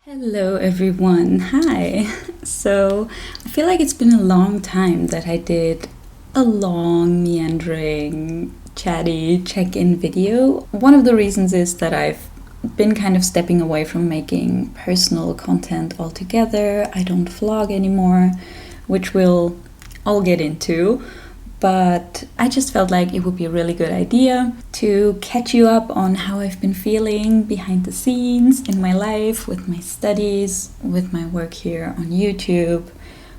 Hello everyone, hi! So, I feel like it's been a long time that I did a long, meandering, chatty check-in video. One of the reasons is that I've been kind of stepping away from making personal content altogether. I don't vlog anymore, which we'll all get into. But I just felt like it would be a really good idea to catch you up on how I've been feeling behind the scenes in my life, with my studies, with my work here on YouTube,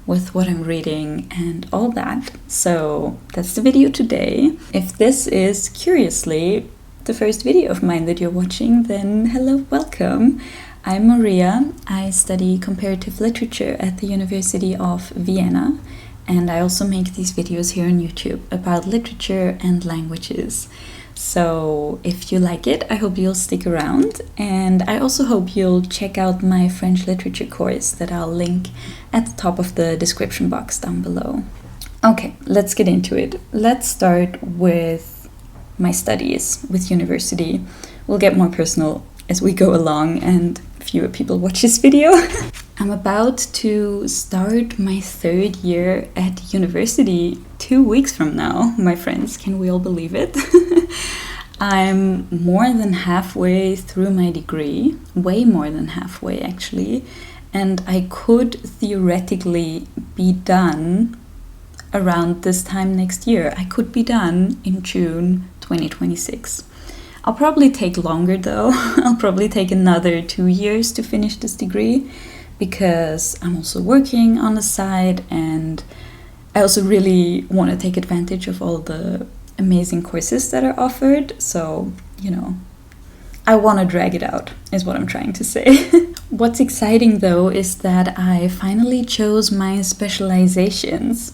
with what I'm reading and all that. So that's the video today. If this is, curiously, the first video of mine that you're watching, then hello, welcome. I'm Maria. I study comparative literature at the University of Vienna. And I also make these videos here on YouTube about literature and languages. So if you like it, I hope you'll stick around. And I also hope you'll check out my French literature course that I'll link at the top of the description box down below. Okay, let's get into it. Let's start with my studies, with university. We'll get more personal as we go along and fewer people watch this video. I'm about to start my third year at university 2 weeks from now, my friends. Can we all believe it? I'm more than halfway through my degree, way more than halfway actually, and I could theoretically be done around this time next year. I could be done in June 2026. I'll probably take longer though. I'll probably take another 2 years to finish this degree, because I'm also working on the side and I also really want to take advantage of all the amazing courses that are offered. So, I want to drag it out, is what I'm trying to say. What's exciting though is that I finally chose my specializations.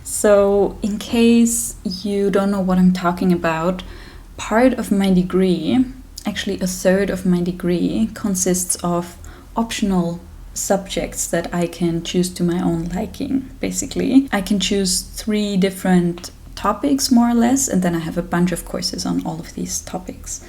So, in case you don't know what I'm talking about, part of my degree, actually a third of my degree, consists of optional subjects that I can choose to my own liking, basically. I can choose 3 different topics, more or less, and then I have a bunch of courses on all of these topics.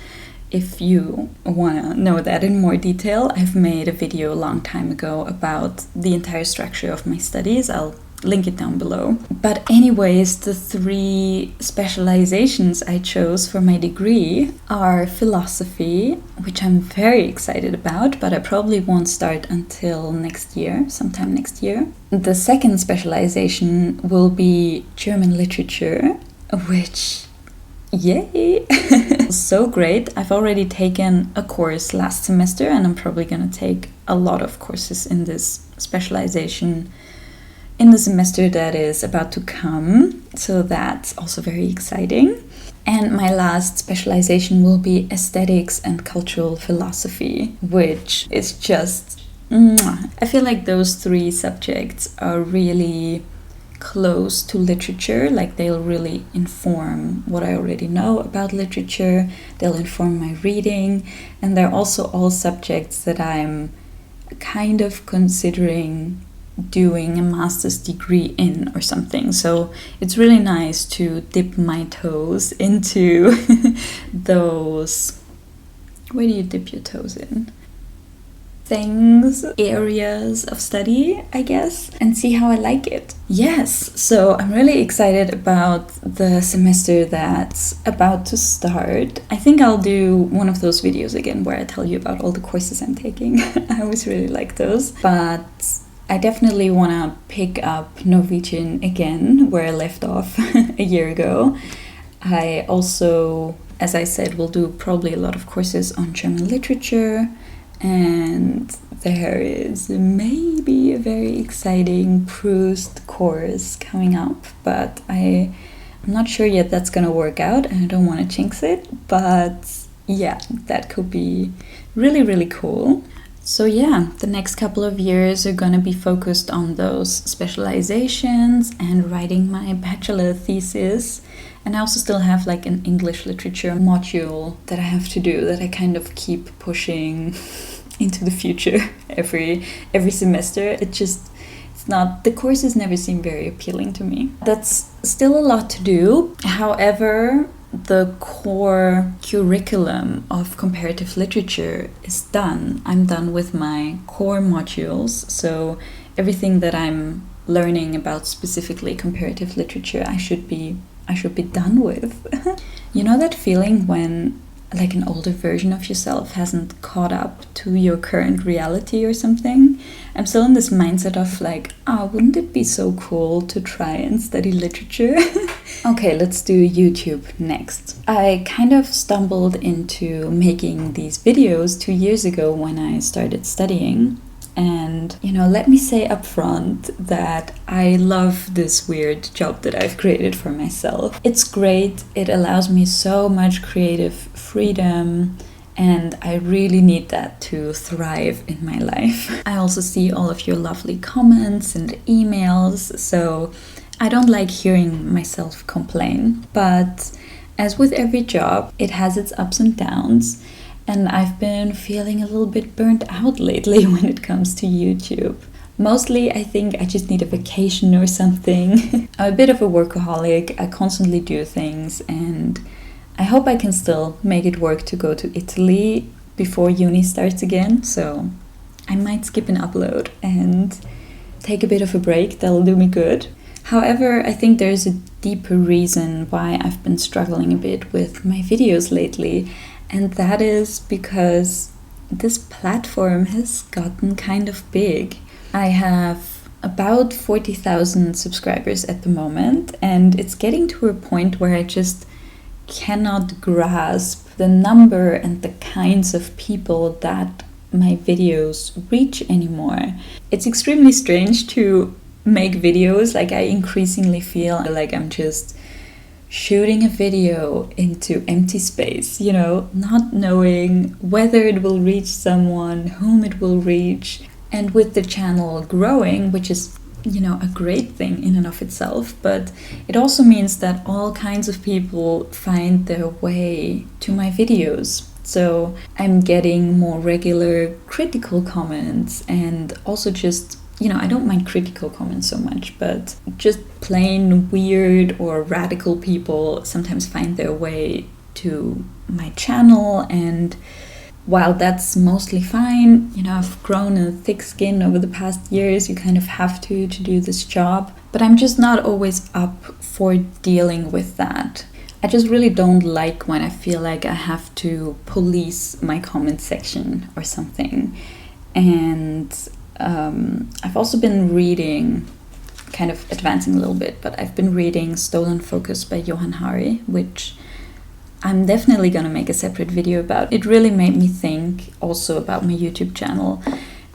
If you want to know that in more detail, I've made a video a long time ago about the entire structure of my studies. I'll link it down below. But anyways, the 3 specializations I chose for my degree are philosophy, which I'm very excited about, but I probably won't start until next year, sometime next year. The second specialization will be German literature, which, yay! So great. I've already taken a course last semester and I'm probably gonna take a lot of courses in this specialization in the semester that is about to come, so that's also very exciting. And my last specialization will be aesthetics and cultural philosophy, which is just, I feel like those 3 subjects are really close to literature, like they'll really inform what I already know about literature, they'll inform my reading, and they're also all subjects that I'm kind of considering doing a master's degree in or something. So it's really nice to dip my toes into those, where do you dip your toes in? Things, areas of study, I guess, and see how I like it. Yes, so I'm really excited about the semester that's about to start. I think I'll do one of those videos again where I tell you about all the courses I'm taking. I always really like those, but I definitely want to pick up Norwegian again, where I left off a year ago. I also, as I said, will do probably a lot of courses on German literature, and there is maybe a very exciting Proust course coming up, but I'm not sure yet that's going to work out, and I don't want to jinx it, but yeah, that could be really, really cool. So yeah, the next couple of years are gonna be focused on those specializations and writing my bachelor thesis. And I also still have like an English literature module that I have to do, that I kind of keep pushing into the future every semester. It's not, the courses never seem very appealing to me. That's still a lot to do. However, the core curriculum of comparative literature is done. I'm done with my core modules, so everything that I'm learning about specifically comparative literature I should be done with. You know that feeling when like an older version of yourself hasn't caught up to your current reality or something? I'm still in this mindset of like, wouldn't it be so cool to try and study literature? Okay, let's do YouTube next. I kind of stumbled into making these videos 2 years ago when I started studying. And, let me say up front that I love this weird job that I've created for myself. It's great. It allows me so much creative freedom, and I really need that to thrive in my life. I also see all of your lovely comments and emails, so I don't like hearing myself complain. But as with every job, it has its ups and downs. And I've been feeling a little bit burnt out lately when it comes to YouTube. Mostly, I think I just need a vacation or something. I'm a bit of a workaholic. I constantly do things, and I hope I can still make it work to go to Italy before uni starts again. So I might skip an upload and take a bit of a break. That'll do me good. However, I think there's a deeper reason why I've been struggling a bit with my videos lately. And that is because this platform has gotten kind of big. I have about 40,000 subscribers at the moment, and it's getting to a point where I just cannot grasp the number and the kinds of people that my videos reach anymore. It's extremely strange to make videos. Like, I increasingly feel like I'm just shooting a video into empty space, not knowing whether it will reach someone, whom it will reach. And with the channel growing, which is, a great thing in and of itself, but it also means that all kinds of people find their way to my videos. So I'm getting more regular critical comments, and also just I don't mind critical comments so much, but just plain weird or radical people sometimes find their way to my channel. And while that's mostly fine, I've grown a thick skin over the past years. You kind of have to do this job. But I'm just not always up for dealing with that. I just really don't like when I feel like I have to police my comment section or something. And I've also been reading, kind of advancing a little bit, but I've been reading Stolen Focus by Johann Hari, which I'm definitely going to make a separate video about. It really made me think also about my YouTube channel,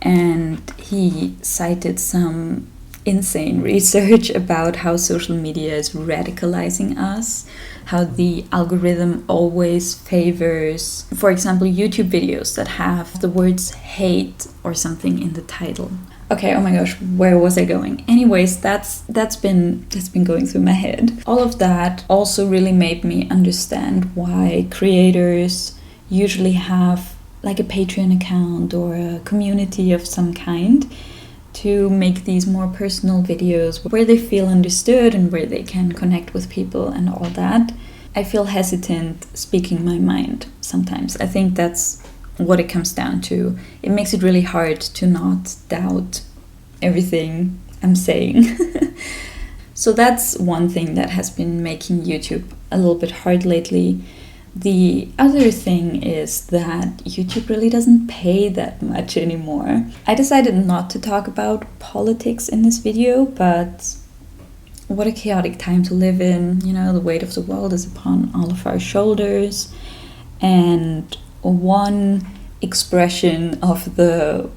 and he cited some insane research about how social media is radicalizing us, how the algorithm always favors, for example, YouTube videos that have the words hate or something in the title. Okay, oh my gosh, where was I going? Anyways, that's been going through my head. All of that also really made me understand why creators usually have like a Patreon account or a community of some kind, to make these more personal videos where they feel understood and where they can connect with people and all that. I feel hesitant speaking my mind sometimes. I think that's what it comes down to. It makes it really hard to not doubt everything I'm saying. So that's one thing that has been making YouTube a little bit hard lately. The other thing is that YouTube really doesn't pay that much anymore. I decided not to talk about politics in this video, but what a chaotic time to live in. The weight of the world is upon all of our shoulders. And one expression of the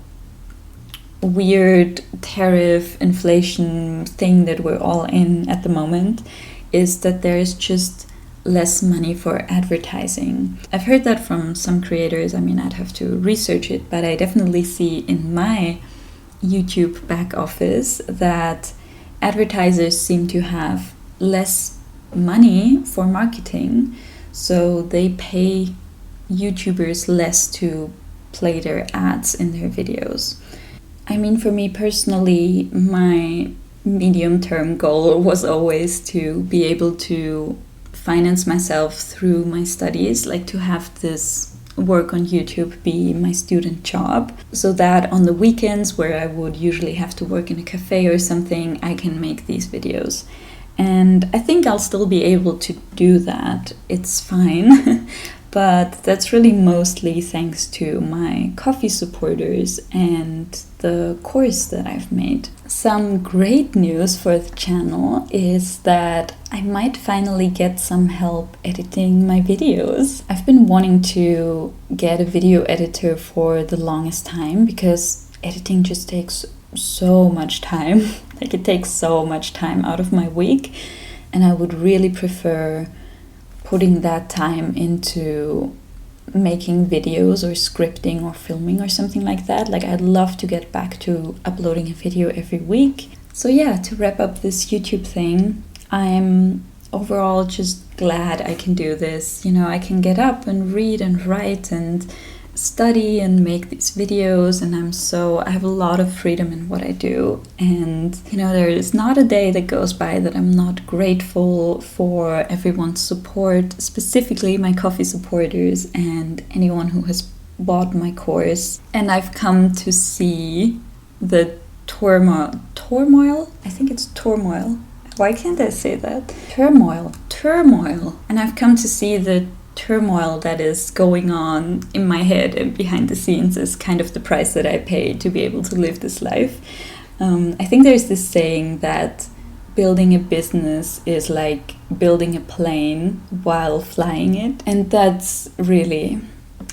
weird tariff inflation thing that we're all in at the moment is that there's just less money for advertising. I've heard that from some creators. I'd have to research it, but I definitely see in my YouTube back office that advertisers seem to have less money for marketing, so they pay YouTubers less to play their ads in their videos. For me personally, my medium-term goal was always to be able to finance myself through my studies, like to have this work on YouTube be my student job, so that on the weekends where I would usually have to work in a cafe or something, I can make these videos. And I think I'll still be able to do that. It's fine. But that's really mostly thanks to my coffee supporters and the course that I've made. Some great news for the channel is that I might finally get some help editing my videos. I've been wanting to get a video editor for the longest time because editing just takes so much time. Like, it takes so much time out of my week, and I would really prefer putting that time into making videos or scripting or filming or something like that. Like, I'd love to get back to uploading a video every week. So yeah, to wrap up this YouTube thing, I'm overall just glad I can do this. You know, I can get up and read and write and study and make these videos, and I have a lot of freedom in what I do. And you know, there is not a day that goes by that I'm not grateful for everyone's support, specifically my coffee supporters and anyone who has bought my course. And I've come to see the turmoil. I think it's turmoil. Why can't I say that? Turmoil. And I've come to see the turmoil that is going on in my head and behind the scenes is kind of the price that I pay to be able to live this life. I think there's this saying that building a business is like building a plane while flying it, and that's really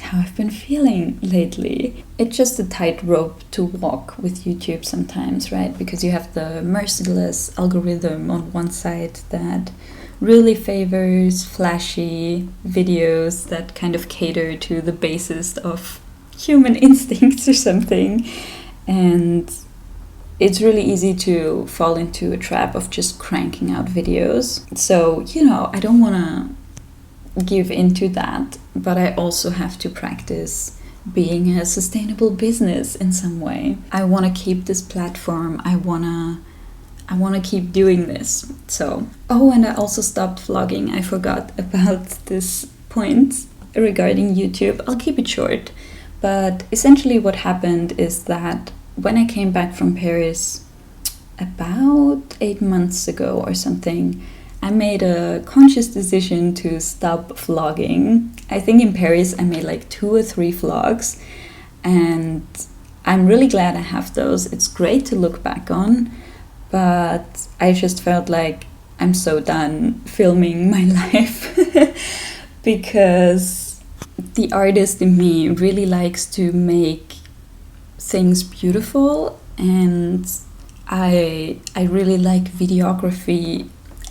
how I've been feeling lately. It's just a tightrope to walk with YouTube sometimes, right? Because you have the merciless algorithm on one side that really favors flashy videos that kind of cater to the basest of human instincts or something. And it's really easy to fall into a trap of just cranking out videos. So, you know, I don't want to give into that, but I also have to practice being a sustainable business in some way. I want to keep this platform. I want to keep doing this. So, and I also stopped vlogging. I forgot about this point regarding YouTube. I'll keep it short. But essentially what happened is that when I came back from Paris about 8 months ago or something, I made a conscious decision to stop vlogging. I think in Paris I made like 2 or 3 vlogs, and I'm really glad I have those. It's great to look back on. But I just felt like I'm so done filming my life because the artist in me really likes to make things beautiful, and I really like videography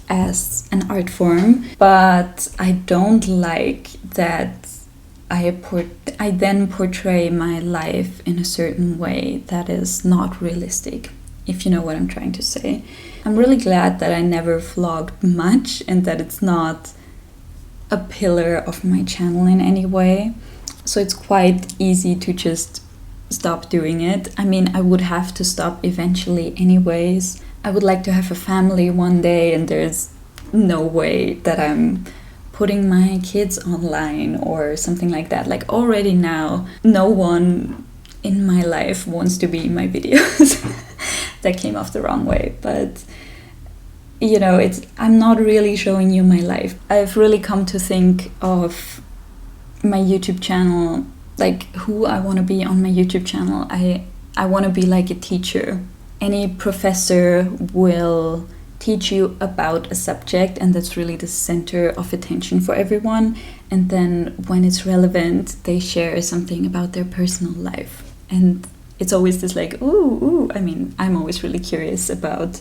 as an art form, but I don't like that I then portray my life in a certain way that is not realistic, if you know what I'm trying to say. I'm really glad that I never vlogged much and that it's not a pillar of my channel in any way. So it's quite easy to just stop doing it. I mean, I would have to stop eventually anyways. I would like to have a family one day, and there's no way that I'm putting my kids online or something like that. Like, already now, no one in my life wants to be in my videos. That came off the wrong way, but you know, I'm not really showing you my life. I've really come to think of my YouTube channel, like who I want to be on my YouTube channel. I want to be like a teacher. Any professor will teach you about a subject, and that's really the center of attention for everyone. And then when it's relevant, they share something about their personal life. And it's always this like, ooh, I mean, I'm always really curious about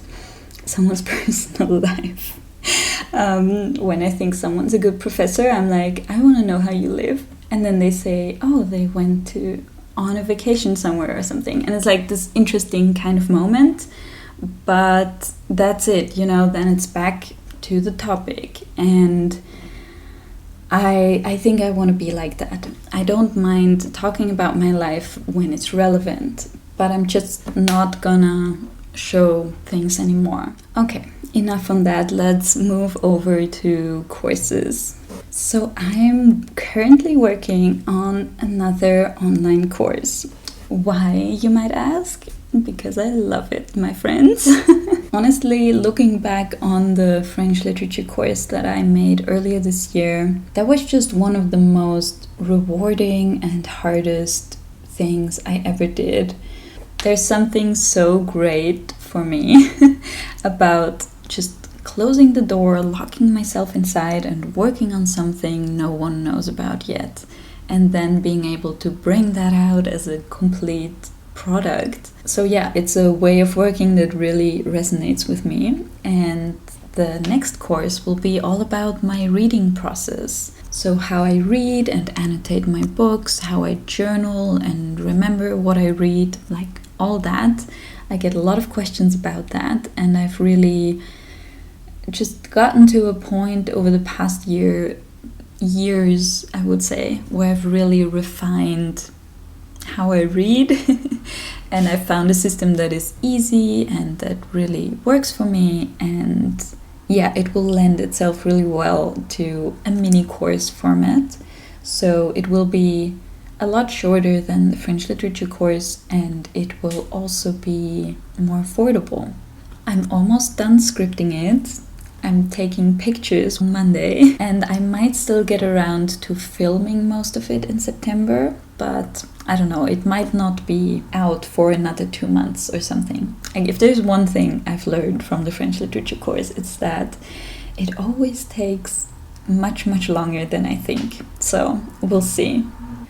someone's personal life. When I think someone's a good professor, I'm like, I want to know how you live. And then they say, oh, they went on a vacation somewhere or something. And it's like this interesting kind of moment. But that's it, you know, then it's back to the topic. And I think I want to be like that. I don't mind talking about my life when it's relevant, but I'm just not gonna show things anymore. Okay, enough on that. Let's move over to courses. So I'm currently working on another online course. Why, you might ask? Because I love it, my friends. Honestly, looking back on the French literature course that I made earlier this year, that was just one of the most rewarding and hardest things I ever did. There's something so great for me about just closing the door, locking myself inside and working on something no one knows about yet, and then being able to bring that out as a complete product. So yeah, it's a way of working that really resonates with me, and the next course will be all about my reading process. So how I read and annotate my books, how I journal and remember what I read, like all that. I get a lot of questions about that, and I've really just gotten to a point over the past years, I would say, where I've really refined how I read and I found a system that is easy and that really works for me, and yeah, it will lend itself really well to a mini course format. So it will be a lot shorter than the French literature course, and it will also be more affordable. I'm almost done scripting it. I'm taking pictures on Monday, and I might still get around to filming most of it in September, but I don't know, it might not be out for another 2 months or something. And if there's one thing I've learned from the French literature course, it's that it always takes much longer than I think. So we'll see.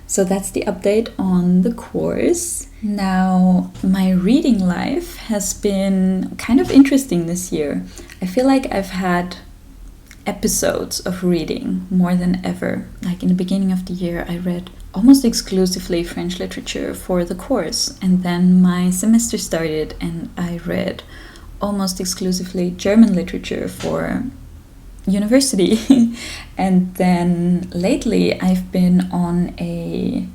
So that's the update on the course. Now, my reading life has been kind of interesting this year. I feel like I've had episodes of reading more than ever. Like in the beginning of the year, I read almost exclusively French literature for the course. And then my semester started and I read almost exclusively German literature for university. And then lately I've been on a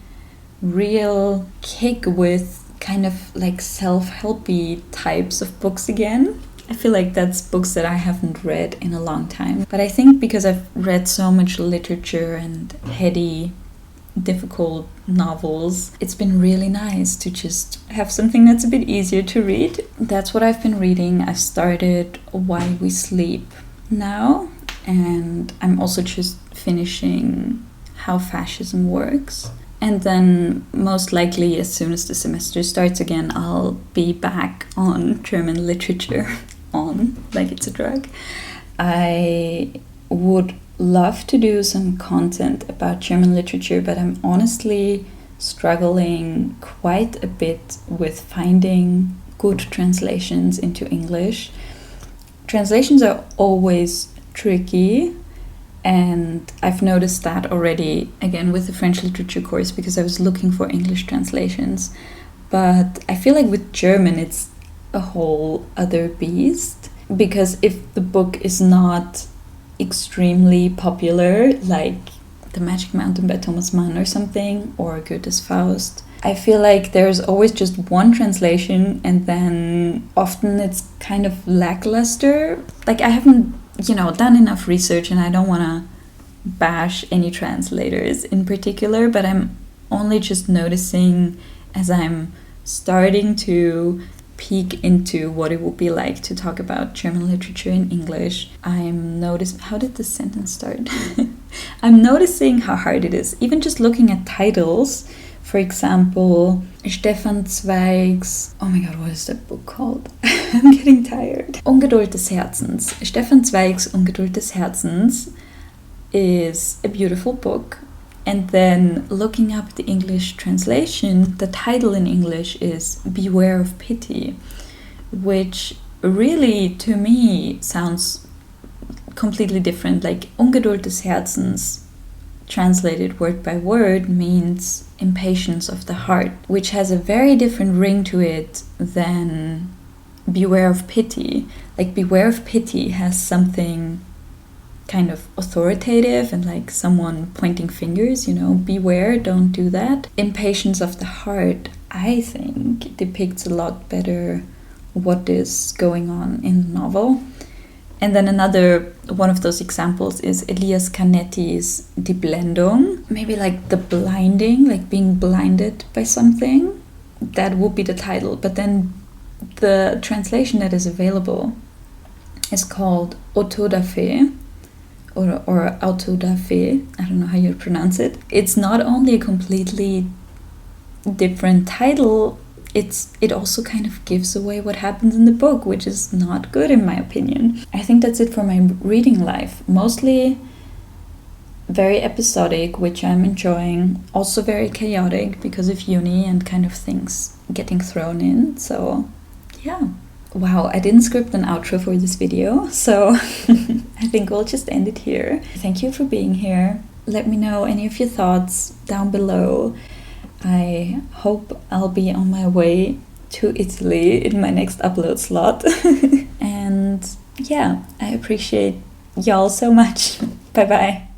real kick with kind of like self-helpy types of books again. I feel like that's books that I haven't read in a long time. But I think because I've read so much literature and heady, difficult novels, it's been really nice to just have something that's a bit easier to read. That's what I've been reading. I've started Why We Sleep now, and I'm also just finishing How Fascism Works. And then most likely as soon as the semester starts again, I'll be back on German literature, like it's a drug. I would love to do some content about German literature, but I'm honestly struggling quite a bit with finding good translations into English. Translations are always tricky, and I've noticed that already again with the French literature course because I was looking for English translations. But I feel like with German it's a whole other beast, because if the book is not extremely popular, like The Magic Mountain by Thomas Mann or something, or Goethe's Faust, I feel like there's always just one translation, and then often it's kind of lackluster. Like I haven't done enough research, and I don't want to bash any translators in particular, but I'm only just noticing as I'm starting to peek into what it would be like to talk about German literature in English. How did this sentence start? I'm noticing how hard it is, even just looking at titles. For example, Stefan Zweig's, oh my god, what is that book called? I'm getting tired. Ungeduld des Herzens. Stefan Zweig's Ungeduld des Herzens is a beautiful book. And then looking up the English translation, the title in English is Beware of Pity, which really, to me, sounds completely different. Like Ungeduld des Herzens, translated word by word, means impatience of the heart, which has a very different ring to it than Beware of Pity. Like Beware of Pity has something kind of authoritative and like someone pointing fingers, beware, don't do that. Impatience of the heart, I think, depicts a lot better what is going on in the novel. And then another one of those examples is Elias Canetti's Die Blendung. Maybe like the blinding, like being blinded by something. That would be the title. But then the translation that is available is called Auto da Fe, or Auto da Fe. I don't know how you pronounce it. It's not only a completely different title, it also kind of gives away what happens in the book, which is not good in my opinion. I think that's it for my reading life. Mostly very episodic, which I'm enjoying. Also very chaotic because of uni and kind of things getting thrown in. So yeah. Wow, I didn't script an outro for this video, so I think we'll just end it here. Thank you for being here. Let me know any of your thoughts down below. I hope I'll be on my way to Italy in my next upload slot. And yeah, I appreciate y'all so much. Bye bye.